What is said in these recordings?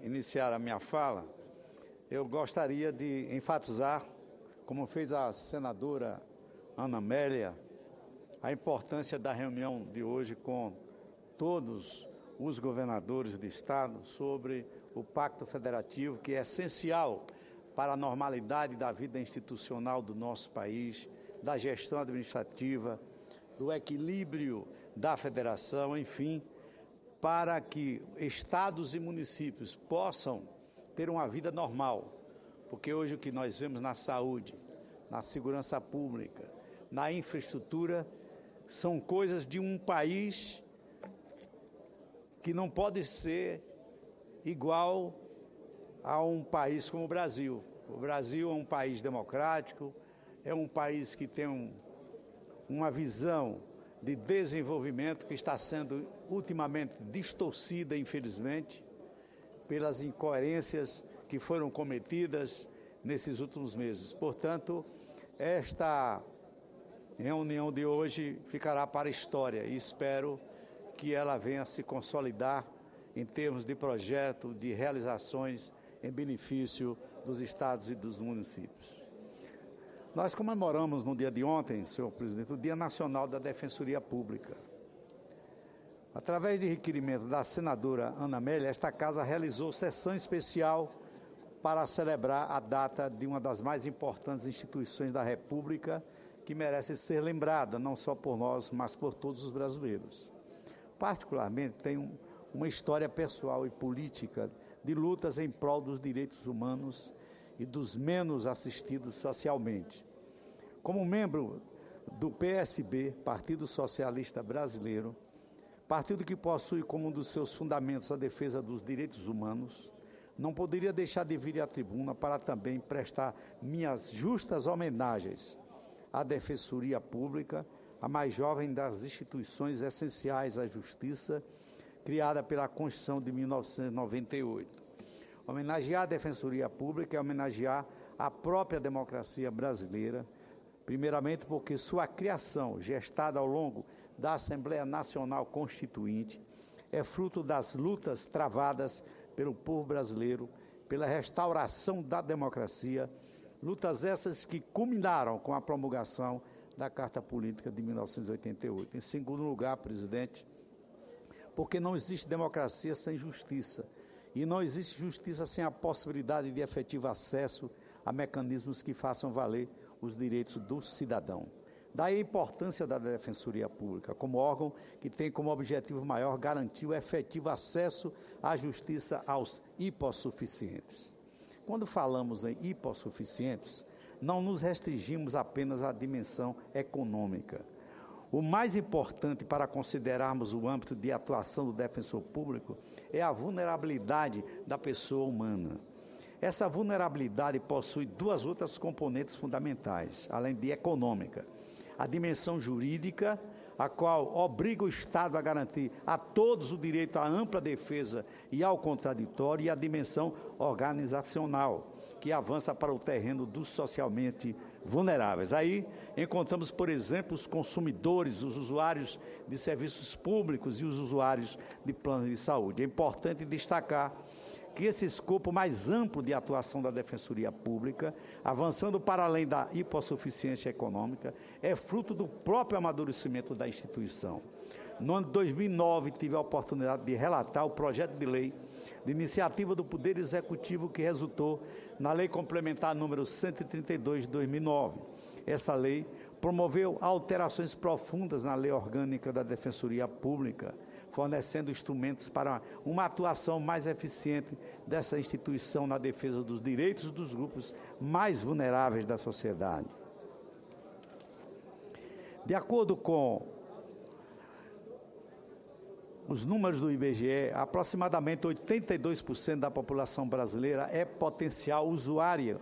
iniciar a minha fala, eu gostaria de enfatizar, como fez a senadora Ana Amélia, a importância da reunião de hoje com todos os governadores de estado sobre o Pacto Federativo, que é essencial para a normalidade da vida institucional do nosso país, da gestão administrativa, do equilíbrio da federação, enfim, para que estados e municípios possam ter uma vida normal, porque hoje o que nós vemos na saúde, na segurança pública, na infraestrutura, são coisas de um país que não pode ser igual a um país como o Brasil. O Brasil é um país democrático, é um país que tem uma visão de desenvolvimento que está sendo ultimamente distorcida, infelizmente, pelas incoerências que foram cometidas nesses últimos meses. Portanto, esta reunião de hoje ficará para a história e espero que ela venha se consolidar em termos de projeto, de realizações em benefício dos estados e dos municípios. Nós comemoramos no dia de ontem, senhor presidente, o Dia Nacional da Defensoria Pública. Através de requerimento da senadora Ana Amélia, esta casa realizou sessão especial para celebrar a data de uma das mais importantes instituições da República, que merece ser lembrada, não só por nós, mas por todos os brasileiros. Particularmente, tem uma história pessoal e política de lutas em prol dos direitos humanos e dos menos assistidos socialmente. Como membro do PSB, Partido Socialista Brasileiro, partido que possui como um dos seus fundamentos a defesa dos direitos humanos, não poderia deixar de vir à tribuna para também prestar minhas justas homenagens à Defensoria Pública, a mais jovem das instituições essenciais à justiça, criada pela Constituição de 1998. Homenagear a Defensoria Pública é homenagear a própria democracia brasileira, primeiramente porque sua criação, gestada ao longo da Assembleia Nacional Constituinte, é fruto das lutas travadas pelo povo brasileiro, pela restauração da democracia, lutas essas que culminaram com a promulgação da Carta Política de 1988. Em segundo lugar, presidente, porque não existe democracia sem justiça, e não existe justiça sem a possibilidade de efetivo acesso a mecanismos que façam valer os direitos do cidadão. Daí a importância da Defensoria Pública, como órgão que tem como objetivo maior garantir o efetivo acesso à justiça aos hipossuficientes. Quando falamos em hipossuficientes, não nos restringimos apenas à dimensão econômica. O mais importante para considerarmos o âmbito de atuação do defensor público é a vulnerabilidade da pessoa humana. Essa vulnerabilidade possui duas outras componentes fundamentais, além de econômica. A dimensão jurídica, a qual obriga o Estado a garantir a todos o direito à ampla defesa e ao contraditório, e a dimensão organizacional, que avança para o terreno dos socialmente vulneráveis. Aí encontramos, por exemplo, os consumidores, os usuários de serviços públicos e os usuários de planos de saúde. É importante destacar que esse escopo mais amplo de atuação da Defensoria Pública, avançando para além da hipossuficiência econômica, é fruto do próprio amadurecimento da instituição. No ano de 2009, tive a oportunidade de relatar o projeto de lei de iniciativa do Poder Executivo que resultou na Lei Complementar número 132 de 2009. Essa lei promoveu alterações profundas na Lei Orgânica da Defensoria Pública, fornecendo instrumentos para uma atuação mais eficiente dessa instituição na defesa dos direitos dos grupos mais vulneráveis da sociedade. De acordo com os números do IBGE, aproximadamente 82% da população brasileira é potencial usuária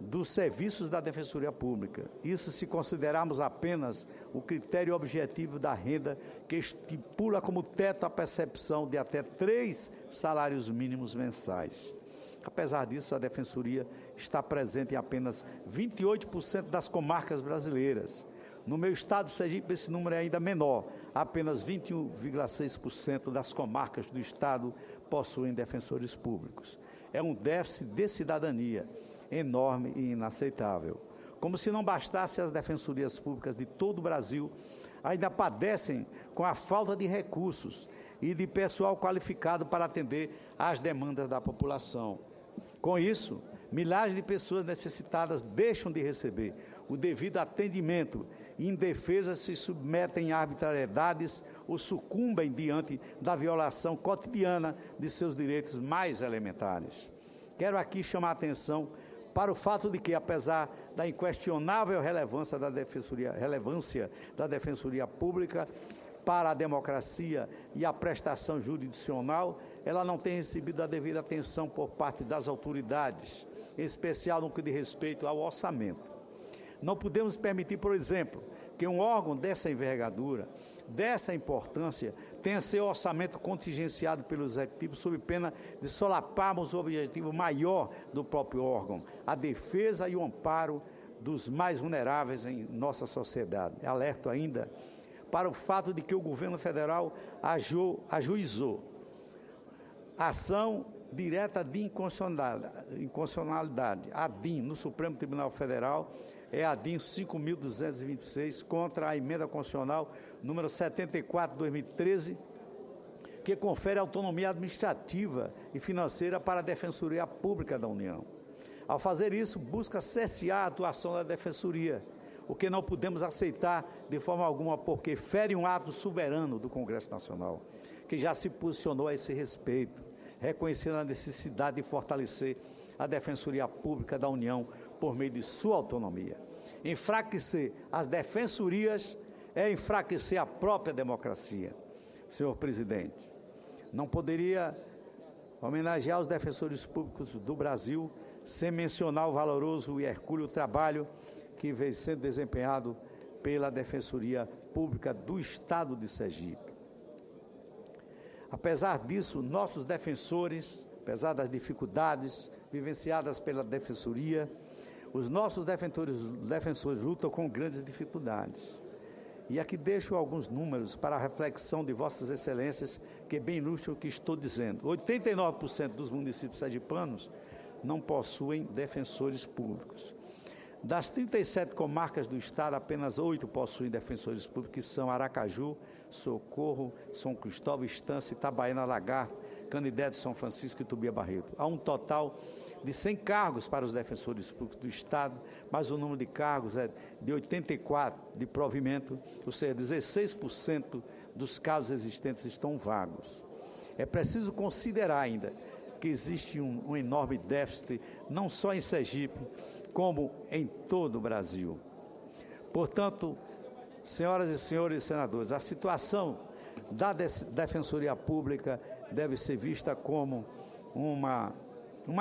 dos serviços da Defensoria Pública. Isso se considerarmos apenas o critério objetivo da renda, que estipula como teto a percepção de até 3 salários mínimos mensais. Apesar disso, a Defensoria está presente em apenas 28% das comarcas brasileiras. No meu estado de Sergipe, esse número é ainda menor. Apenas 21,6% das comarcas do estado possuem defensores públicos. É um déficit de cidadania enorme e inaceitável. Como se não bastasse, as defensorias públicas de todo o Brasil ainda padecem com a falta de recursos e de pessoal qualificado para atender às demandas da população. Com isso, milhares de pessoas necessitadas deixam de receber o devido atendimento e, indefesas, se submetem a arbitrariedades ou sucumbem diante da violação cotidiana de seus direitos mais elementares. Quero aqui chamar a atenção para o fato de que, apesar da inquestionável relevância da Defensoria Pública para a democracia e a prestação jurisdicional, ela não tem recebido a devida atenção por parte das autoridades, em especial no que diz respeito ao orçamento. Não podemos permitir, por exemplo, que um órgão dessa envergadura, dessa importância, tenha seu orçamento contingenciado pelo Executivo sob pena de solaparmos o objetivo maior do próprio órgão, a defesa e o amparo dos mais vulneráveis em nossa sociedade. Alerto ainda para o fato de que o governo federal ajuizou ação direta de inconstitucionalidade, a DIN, no Supremo Tribunal Federal, é a DIN 5.226, contra a emenda constitucional número 74 de 2013, que confere autonomia administrativa e financeira para a Defensoria Pública da União. Ao fazer isso, busca cercear a atuação da Defensoria, o que não podemos aceitar de forma alguma, porque fere um ato soberano do Congresso Nacional, que já se posicionou a esse respeito, reconhecendo a necessidade de fortalecer a Defensoria Pública da União por meio de sua autonomia. Enfraquecer as defensorias é enfraquecer a própria democracia. Senhor presidente, não poderia homenagear os defensores públicos do Brasil sem mencionar o valoroso e hercúleo trabalho que vem sendo desempenhado pela Defensoria Pública do Estado de Sergipe. Apesar disso, nossos defensores, apesar das dificuldades vivenciadas pela Defensoria, os nossos defensores lutam com grandes dificuldades. E aqui deixo alguns números para a reflexão de Vossas Excelências, que bem ilustram o que estou dizendo. 89% dos municípios sergipanos não possuem defensores públicos. Das 37 comarcas do estado, apenas 8 possuem defensores públicos, que são Aracaju, Socorro, São Cristóvão, Estância, Itabaiana, Lagarto, Canidé de São Francisco e Tubia Barreto. Há um total de 100 cargos para os defensores públicos do estado, mas o número de cargos é de 84 de provimento, ou seja, 16% dos cargos existentes estão vagos. É preciso considerar ainda que existe um enorme déficit, não só em Sergipe, como em todo o Brasil. Portanto, senhoras e senhores senadores, a situação da Defensoria Pública deve ser vista como uma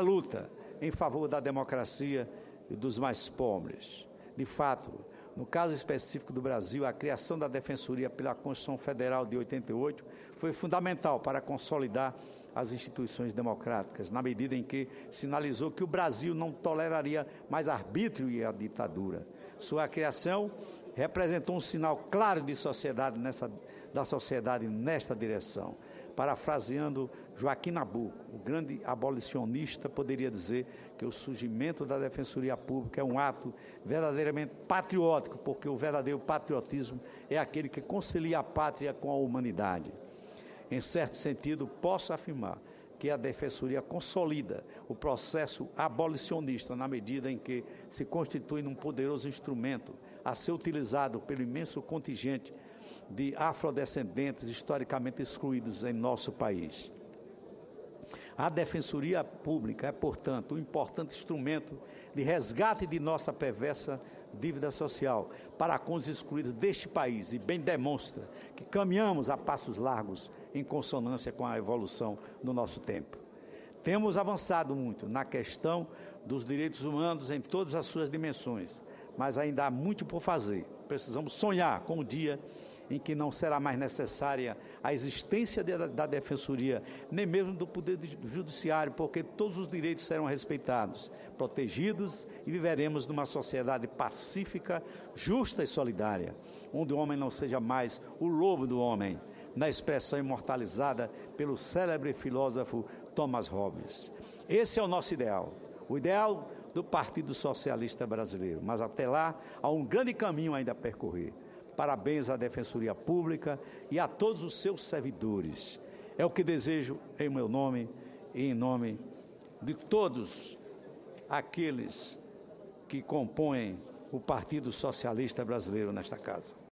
luta em favor da democracia e dos mais pobres. De fato, no caso específico do Brasil, a criação da Defensoria pela Constituição Federal de 88 foi fundamental para consolidar as instituições democráticas, na medida em que sinalizou que o Brasil não toleraria mais arbítrio e a ditadura. Sua criação representou um sinal claro de da sociedade nesta direção. Parafraseando Joaquim Nabuco, o grande abolicionista, poderia dizer que o surgimento da Defensoria Pública é um ato verdadeiramente patriótico, porque o verdadeiro patriotismo é aquele que concilia a pátria com a humanidade. Em certo sentido, posso afirmar que a Defensoria consolida o processo abolicionista na medida em que se constitui num poderoso instrumento a ser utilizado pelo imenso contingente de afrodescendentes historicamente excluídos em nosso país. A Defensoria Pública é, portanto, um importante instrumento de resgate de nossa perversa dívida social para com os excluídos deste país e bem demonstra que caminhamos a passos largos em consonância com a evolução do nosso tempo. Temos avançado muito na questão dos direitos humanos em todas as suas dimensões, mas ainda há muito por fazer. Precisamos sonhar com o dia em que não será mais necessária a existência da Defensoria, nem mesmo do Poder Judiciário, porque todos os direitos serão respeitados, protegidos e viveremos numa sociedade pacífica, justa e solidária, onde o homem não seja mais o lobo do homem, na expressão imortalizada pelo célebre filósofo Thomas Hobbes. Esse é o nosso ideal, o ideal do Partido Socialista Brasileiro, mas até lá há um grande caminho ainda a percorrer. Parabéns à Defensoria Pública e a todos os seus servidores. É o que desejo em meu nome e em nome de todos aqueles que compõem o Partido Socialista Brasileiro nesta casa.